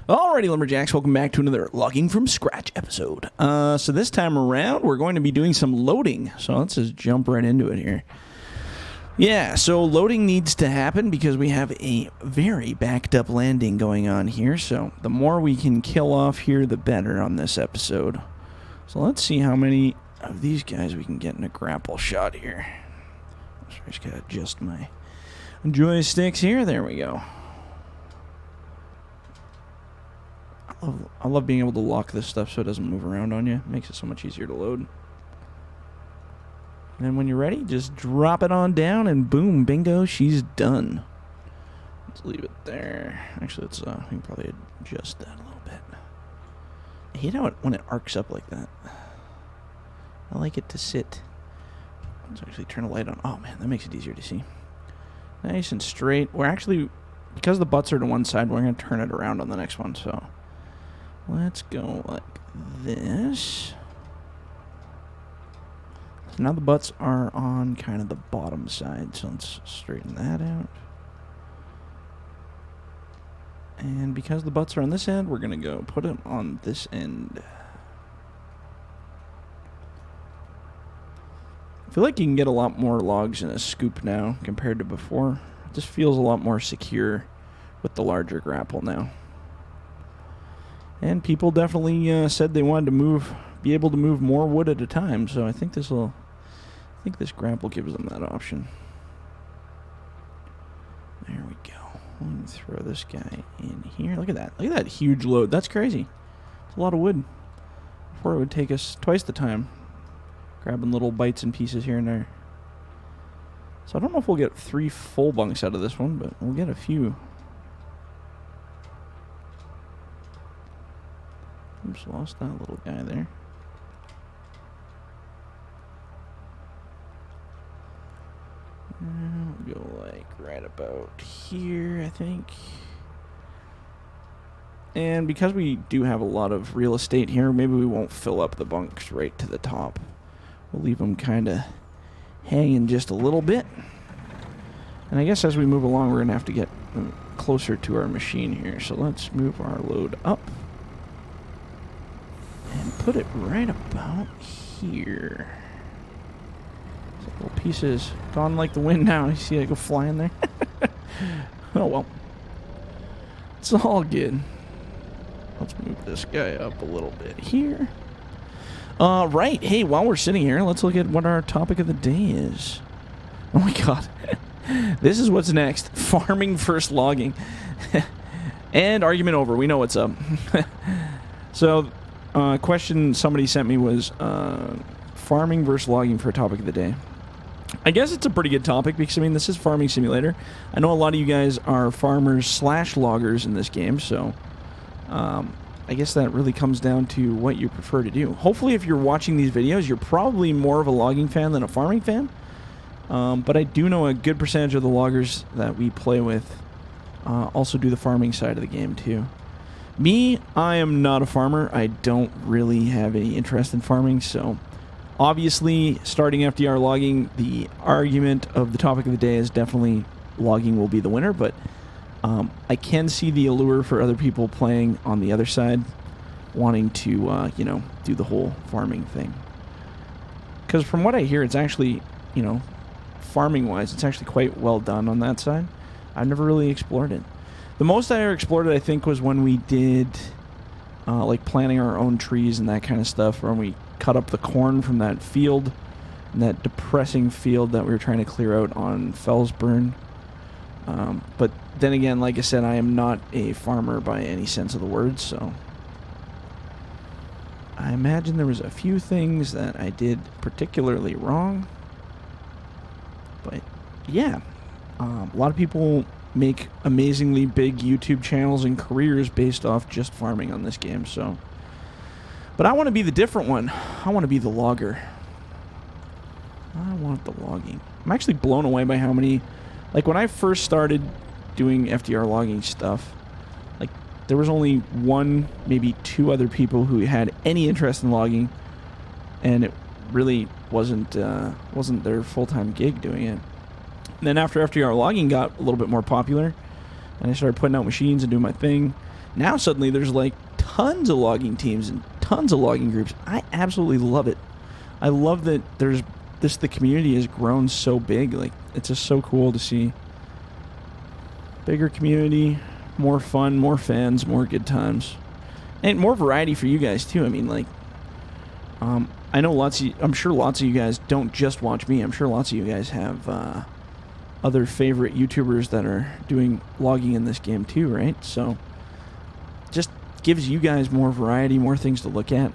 Alrighty, Lumberjacks, welcome back to another Logging from Scratch episode. So this time around, we're going to be doing some loading. So let's just jump right into it here. Yeah, so loading needs to happen because we have a very backed up landing going on here. So the more we can kill off here, the better on this episode. So let's see how many of these guys we can get in a grapple shot here. So I just gotta adjust my joysticks here. There we go. I love being able to lock this stuff so it doesn't move around on you. It makes it so much easier to load. And then when you're ready, just drop it on down and boom, bingo, she's done. Let's leave it there. Actually, let's we can probably adjust that a little bit. I hate how when it arcs up like that. I like it to sit. Let's actually turn the light on. Oh man, that makes it easier to see. Nice and straight. We're actually, because the butts are to one side, we're going to turn it around on the next one, so let's go like this. So now the butts are on kind of the bottom side, so let's straighten that out. And because the butts are on this end, we're going to go put them on this end. I feel like you can get a lot more logs in a scoop now compared to before. It just feels a lot more secure with the larger grapple now. And people definitely said they wanted to be able to move more wood at a time. So I think this grapple gives them that option. There we go. Let me throw this guy in here. Look at that. Look at that huge load. That's crazy. It's a lot of wood. Before it would take us twice the time. Grabbing little bites and pieces here and there. So I don't know if we'll get 3 full bunks out of this one, but we'll get a few. Oops, lost that little guy there. We'll go like right about here, I think. And because we do have a lot of real estate here, maybe we won't fill up the bunks right to the top. We'll leave them kind of hanging just a little bit. And I guess as we move along, we're going to have to get closer to our machine here. So let's move our load up. And put it right about here. So little pieces gone like the wind now. You see it go flying there? Oh well. It's all good. Let's move this guy up a little bit here. Right. Hey, while we're sitting here, let's look at what our topic of the day is. Oh my god. This is what's next. Farming versus logging. And argument over. We know what's up. So, question somebody sent me was farming versus logging for a topic of the day. I guess it's a pretty good topic because, I mean, this is Farming Simulator. I know a lot of you guys are farmers / loggers in this game, so I guess that really comes down to what you prefer to do. Hopefully, if you're watching these videos, you're probably more of a logging fan than a farming fan. But I do know a good percentage of the loggers that we play with also do the farming side of the game, too. Me, I am not a farmer. I don't really have any interest in farming, so obviously, starting FDR Logging, the argument of the topic of the day is definitely logging will be the winner, but I can see the allure for other people playing on the other side, wanting to, do the whole farming thing. Because from what I hear, it's actually, farming-wise, it's actually quite well done on that side. I've never really explored it. The most I ever explored it, I think, was when we did, like, planting our own trees and that kind of stuff, when we cut up the corn from that field, that depressing field that we were trying to clear out on Fellsburn. But then again, like I said, I am not a farmer by any sense of the word, so I imagine there was a few things that I did particularly wrong. But yeah, a lot of people make amazingly big YouTube channels and careers based off just farming on this game, so. But I want to be the different one. I want to be the logger. I want the logging. I'm actually blown away by how many, like when I first started doing FDR logging stuff, like there was only 1, maybe 2 other people who had any interest in logging, and it really wasn't their full-time gig doing it. And then after FDR Logging got a little bit more popular, and I started putting out machines and doing my thing, Now suddenly there's like tons of logging teams and tons of logging groups. I absolutely love it. I love that the community has grown so big. Like, it's just so cool to see. Bigger community, more fun, more fans, more good times. And more variety for you guys too. I mean, like, I know I'm sure lots of you guys don't just watch me. I'm sure lots of you guys have other favorite YouTubers that are doing logging in this game too, right? So just gives you guys more variety, more things to look at.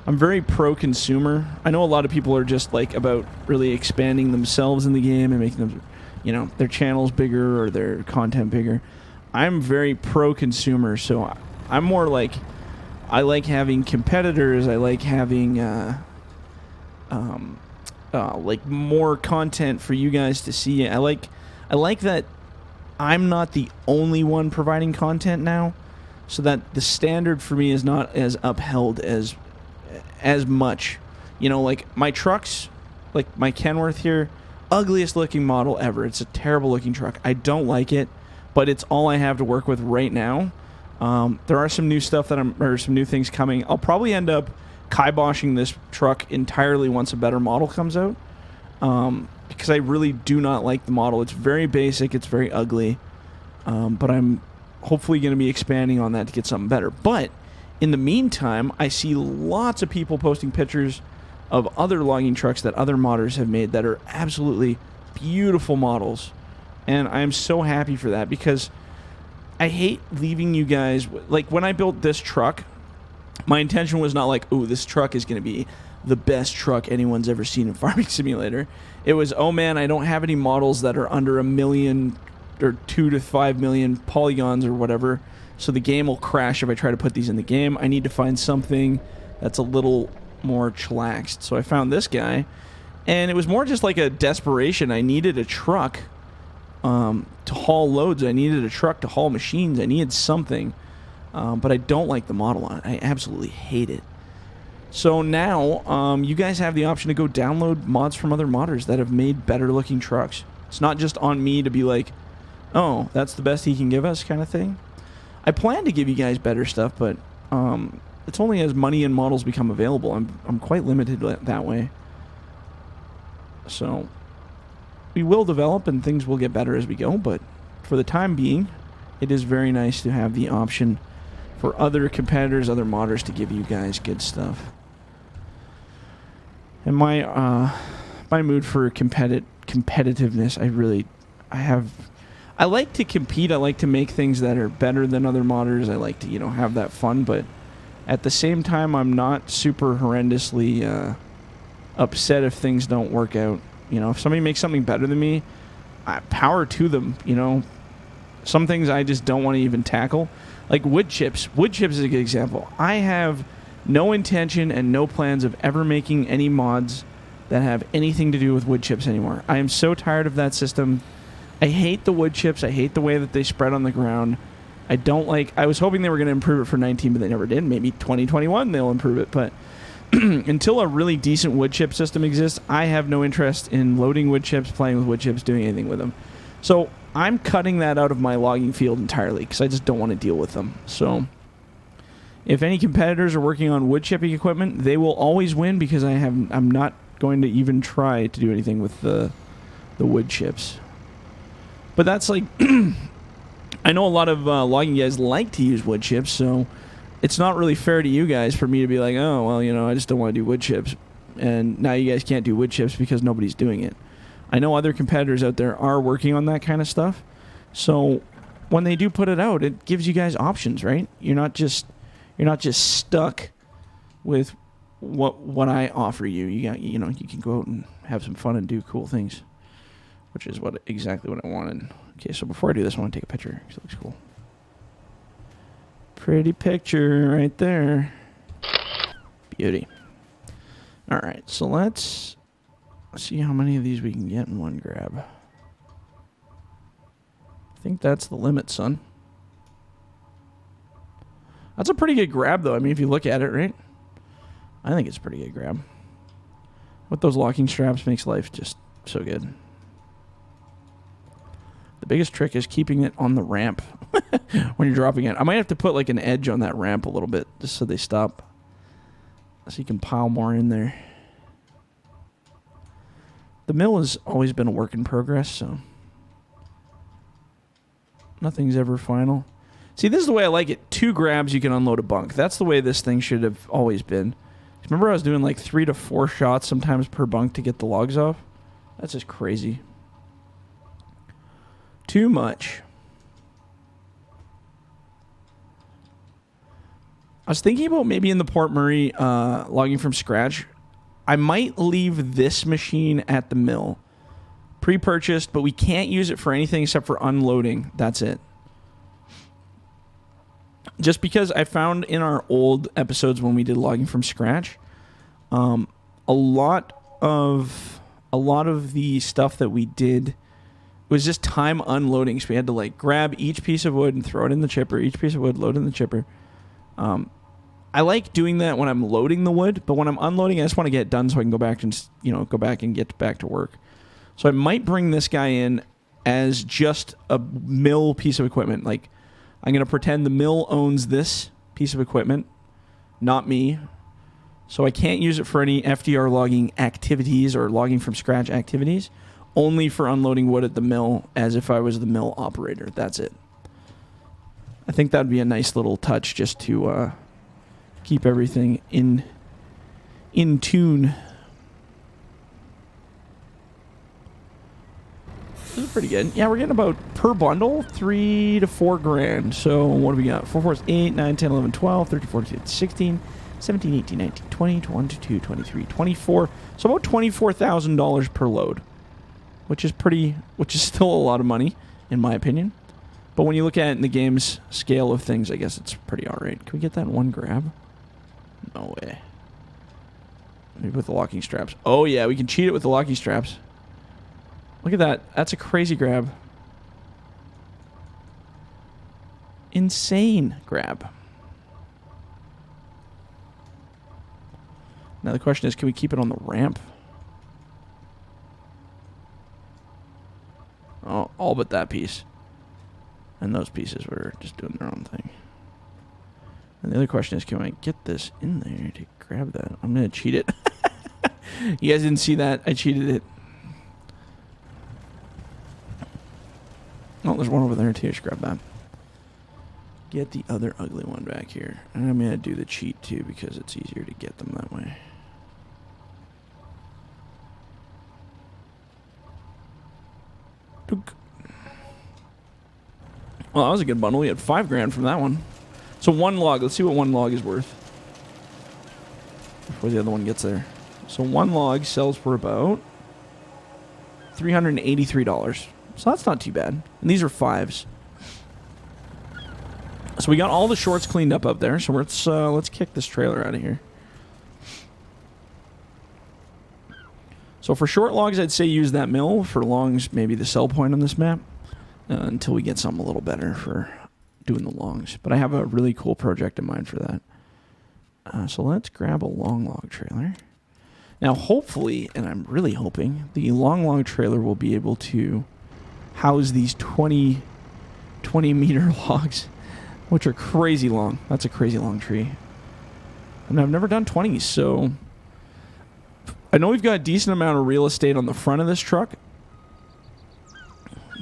I'm very pro-consumer. I know a lot of people are just like about really expanding themselves in the game and making them, you know, their channels bigger or their content bigger. I'm very pro-consumer, so I'm more like, I like having competitors. I like having like more content for you guys to see. I like that I'm not the only one providing content now, so that the standard for me is not as upheld as much. You know, like my trucks, like my Kenworth here, ugliest looking model ever. It's a terrible looking truck. I don't like it, but it's all I have to work with right now. There are some new stuff some new things coming. I'll probably end up kiboshing this truck entirely once a better model comes out, because I really do not like the model. It's very basic. It's very ugly, but I'm hopefully going to be expanding on that to get something better. But in the meantime, I see lots of people posting pictures of other logging trucks that other modders have made that are absolutely beautiful models, and I am so happy for that, because I hate leaving you guys. Like, when I built this truck, my intention was not like, ooh, this truck is going to be the best truck anyone's ever seen in Farming Simulator. It was, oh man, I don't have any models that are under 1 million or 2 to 5 million polygons or whatever, so the game will crash if I try to put these in the game. I need to find something that's a little more chillaxed. So I found this guy, and it was more just like a desperation. I needed a truck to haul loads. I needed a truck to haul machines. I needed something, but I don't like the model on it. I absolutely hate it. So now you guys have the option to go download mods from other modders that have made better looking trucks. It's not just on me to be like, oh, that's the best he can give us kind of thing. I plan to give you guys better stuff, but it's only as money and models become available. I'm quite limited that way. So we will develop and things will get better as we go, but for the time being, it is very nice to have the option for other competitors, other modders, to give you guys good stuff. And my mood for competitiveness, I like to compete. I like to make things that are better than other modders. I like to, you know, have that fun, but at the same time, I'm not super horrendously upset if things don't work out. You know, if somebody makes something better than me, power to them, you know. Some things I just don't want to even tackle. Like wood chips. Wood chips is a good example. I have no intention and no plans of ever making any mods that have anything to do with wood chips anymore. I am so tired of that system. I hate the wood chips. I hate the way that they spread on the ground. I was hoping they were going to improve it for 19, but they never did. Maybe 2021 they'll improve it, but until a really decent wood chip system exists, I have no interest in loading wood chips, playing with wood chips, doing anything with them. So I'm cutting that out of my logging field entirely because I just don't want to deal with them. So if any competitors are working on wood chipping equipment, they will always win because I'm not going to even try to do anything with the wood chips. But that's like I know a lot of logging guys like to use wood chips, so it's not really fair to you guys for me to be like, oh, well, you know, I just don't want to do wood chips. And now you guys can't do wood chips because nobody's doing it. I know other competitors out there are working on that kind of stuff. So when they do put it out, it gives you guys options, right? You're not just stuck with what I offer you. You can go out and have some fun and do cool things, which is exactly what I wanted. Okay, so before I do this, I want to take a picture because it looks cool. Pretty picture right there. Beauty. All right, so let's see how many of these we can get in one grab. I think that's the limit, son. That's a pretty good grab, though. I mean, if you look at it, right? I think it's a pretty good grab. With those locking straps makes life just so good. The biggest trick is keeping it on the ramp when you're dropping it. I might have to put like an edge on that ramp a little bit just so they stop. So you can pile more in there. The mill has always been a work in progress, so nothing's ever final. See, this is the way I like it. 2 grabs, you can unload a bunk. That's the way this thing should have always been. Remember I was doing like 3 to 4 shots sometimes per bunk to get the logs off? That's just crazy. Too much. I was thinking about maybe in the Port Murray logging from scratch. I might leave this machine at the mill. Pre-purchased, but we can't use it for anything except for unloading. That's it. Just because I found in our old episodes when we did logging from scratch, a lot of the stuff that we did was just time unloading. So we had to like grab each piece of wood and throw it in the chipper. Each piece of wood, load in the chipper. I like doing that when I'm loading the wood, but when I'm unloading, I just want to get it done so I can go back and get back to work. So I might bring this guy in as just a mill piece of equipment. Like, I'm going to pretend the mill owns this piece of equipment, not me. So I can't use it for any FDR logging activities or logging from scratch activities, only for unloading wood at the mill as if I was the mill operator. That's it. I think that would be a nice little touch just to keep everything in tune. This is pretty good. Yeah, we're getting about, per bundle, 3 to 4 grand. So what do we got? 4, 4 is 8, 9, 10, 11, 12, 13, 14, 16, 17, 18, 19, 20, 21, 22, 23, 24. So about $24,000 per load, which is still a lot of money, in my opinion. But when you look at it in the game's scale of things, I guess it's pretty alright. Can we get that in one grab? No way. Maybe with the locking straps. Oh yeah, we can cheat it with the locking straps. Look at that. That's a crazy grab. Insane grab. Now the question is, can we keep it on the ramp? Oh, all but that piece. And those pieces were just doing their own thing. And the other question is, can I get this in there to grab that? I'm going to cheat it. You guys didn't see that. I cheated it. Oh, there's one over there too. Just grab that. Get the other ugly one back here. And I'm going to do the cheat too because it's easier to get them that way. Well, that was a good bundle. We had 5 grand from that one. So one log. Let's see what one log is worth before the other one gets there. So one log sells for about $383. So that's not too bad. And these are 5s. So we got all the shorts cleaned up there. So let's kick this trailer out of here. So for short logs, I'd say use that mill. For longs, maybe the sell point on this map. Until we get something a little better for doing the longs. But I have a really cool project in mind for that. So let's grab a long log trailer. Now hopefully, and I'm really hoping, the long log trailer will be able to house these 20 meter logs, which are crazy long. That's a crazy long tree. And I've never done 20s, so I know we've got a decent amount of real estate on the front of this truck.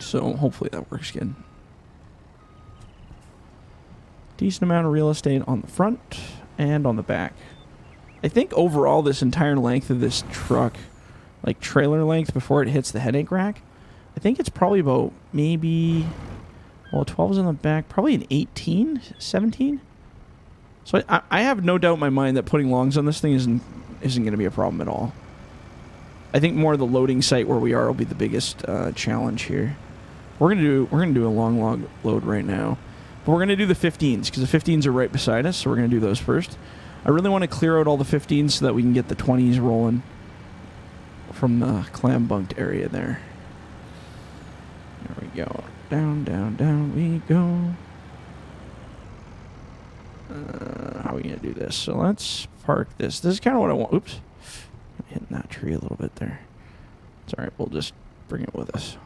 So hopefully that works good. Decent amount of real estate on the front and on the back. I think overall this entire length of this truck, like trailer length before it hits the headache rack, I think it's probably about maybe, well, 12's on the back, probably an 18, 17. So I have no doubt in my mind that putting longs on this thing isn't going to be a problem at all. I think more the loading site where we are will be the biggest challenge here. We're gonna do a long log load right now, but we're gonna do the 15s because the 15s are right beside us, so we're gonna do those first. I really want to clear out all the 15s so that we can get the 20s rolling from the clam bunked area there. There we go. Down, down, down we go. How are we gonna do this? So let's park this. This is kind of what I want. Oops, I'm hitting that tree a little bit there. It's all right. We'll just bring it with us.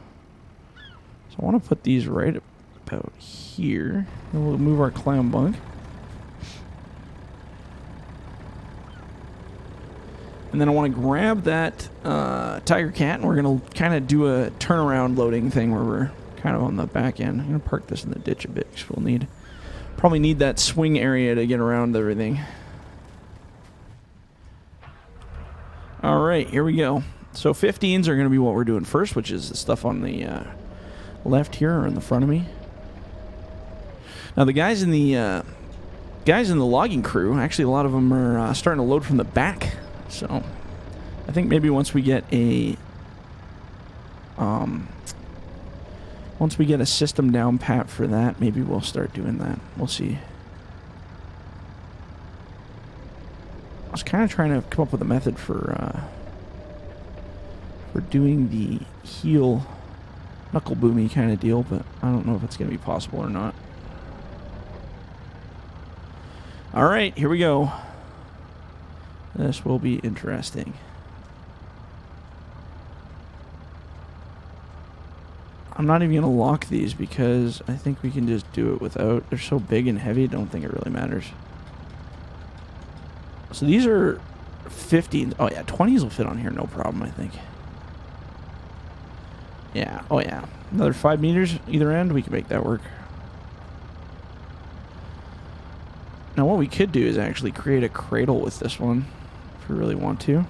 So I want to put these right about here. And we'll move our clam bunk. And then I want to grab that Tiger Cat, and we're going to kind of do a turnaround loading thing where we're kind of on the back end. I'm going to park this in the ditch a bit because we'll probably need that swing area to get around everything. All right, here we go. So 15s are going to be what we're doing first, which is the stuff on the left here or in the front of me. Now the guys in the logging crew, actually a lot of them are starting to load from the back. So I think maybe once we get a system down pat for that, maybe we'll start doing that. We'll see. I was kind of trying to come up with a method for doing the heel knuckle boomy kind of deal, but I don't know if it's going to be possible or not. All right, here we go. This will be interesting. I'm not even going to lock these because I think we can just do it without. They're so big and heavy, I don't think it really matters. So these are 15s. Oh yeah, 20s will fit on here, no problem, I think. Yeah, oh yeah. Another 5 meters either end, we can make that work. Now what we could do is actually create a cradle with this one, if we really want to.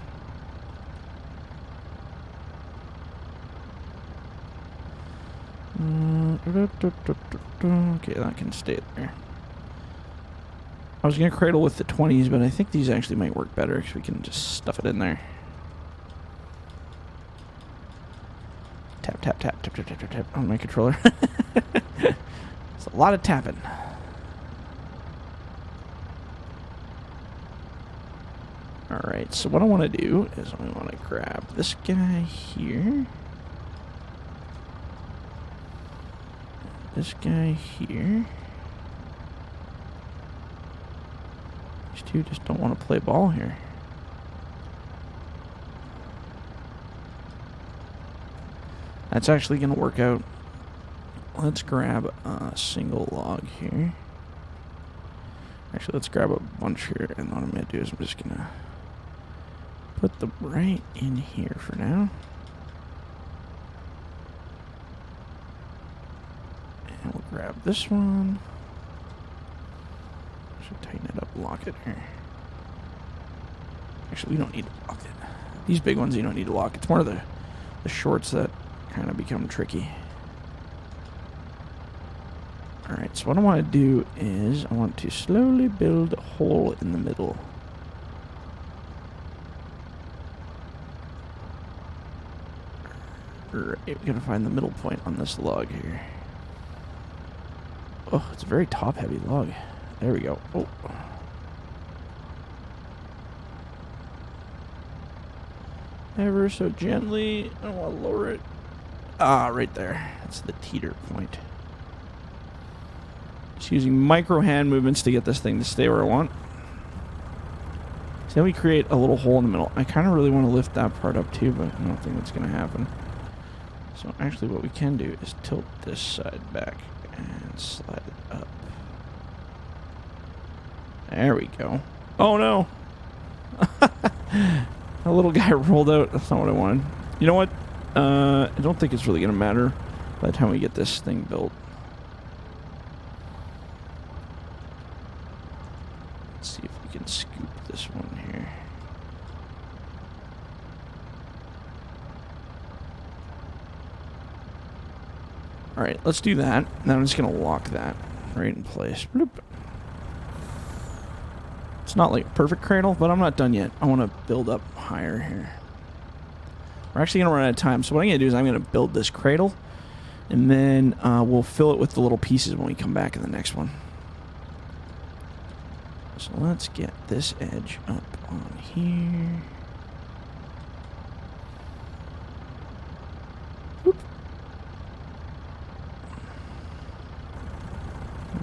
Okay, that can stay there. I was going to cradle with the 20s, but I think these actually might work better because we can just stuff it in there. Tap, tap, tap, tap, tap, tap, tap, tap on my controller. It's a lot of tapping. Alright, so what I want to do is I want to grab this guy here. This guy here. These two just don't want to play ball here. That's actually going to work out. Let's grab a single log here. Actually, let's grab a bunch here, and what I'm going to do is I'm just going to put them right in here for now. And we'll grab this one. Should tighten it up, lock it here. Actually, we don't need to lock it. These big ones you don't need to lock. It's more of the shorts that kind of become tricky. Alright, so what I want to do is I want to slowly build a hole in the middle. Right, we gotta find the middle point on this log here. Oh, it's a very top-heavy log. There we go. Oh. Ever so gently. I don't want to lower it. Ah, right there. That's the teeter point. Just using micro hand movements to get this thing to stay where I want. So then we create a little hole in the middle. I kind of really want to lift that part up too, but I don't think that's going to happen. So actually what we can do is tilt this side back and slide it up. There we go. Oh no! A little guy rolled out. That's not what I wanted. You know what? I don't think it's really going to matter by the time we get this thing built. Let's see if we can scoop this one here. Alright, let's do that. Now I'm just going to lock that right in place. Bloop. It's not like a perfect cradle, but I'm not done yet. I want to build up higher here. We're actually going to run out of time, so what I'm going to do is I'm going to build this cradle, and then we'll fill it with the little pieces when we come back in the next one. So let's get this edge up on here. Whoop.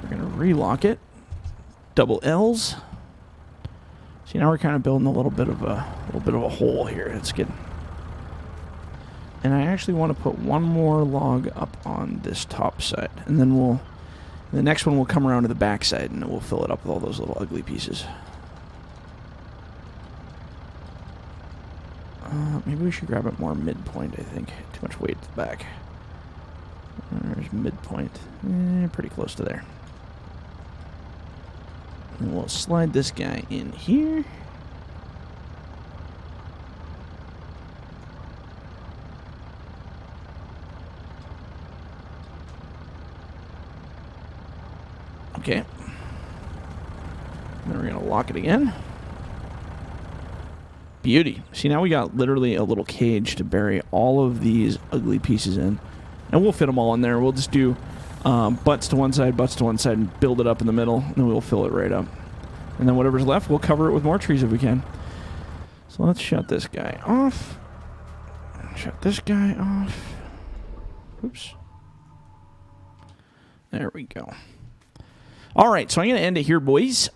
We're going to relock it. Double L's. See, now we're kind of building a little bit of a hole here. That's good. And I actually want to put one more log up on this top side. And then the next one will come around to the back side and we'll fill it up with all those little ugly pieces. Maybe we should grab it more midpoint, I think. Too much weight at the back. There's midpoint. Pretty close to there. And we'll slide this guy in here. Okay. Then we're going to lock it again. Beauty. See, now we got literally a little cage to bury all of these ugly pieces in. And we'll fit them all in there. We'll just do butts to one side, and build it up in the middle, and then we'll fill it right up. And then whatever's left, we'll cover it with more trees if we can. So let's shut this guy off. Shut this guy off. Oops. There we go. All right, so I'm going to end it here, boys.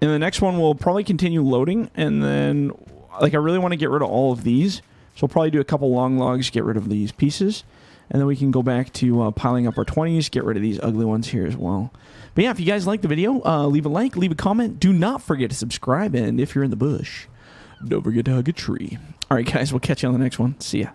In the next one, we'll probably continue loading, and then, like, I really want to get rid of all of these. So we'll probably do a couple long logs, get rid of these pieces, and then we can go back to piling up our 20s, get rid of these ugly ones here as well. But yeah, if you guys like the video, leave a like, leave a comment. Do not forget to subscribe, and if you're in the bush, don't forget to hug a tree. All right, guys, we'll catch you on the next one. See ya.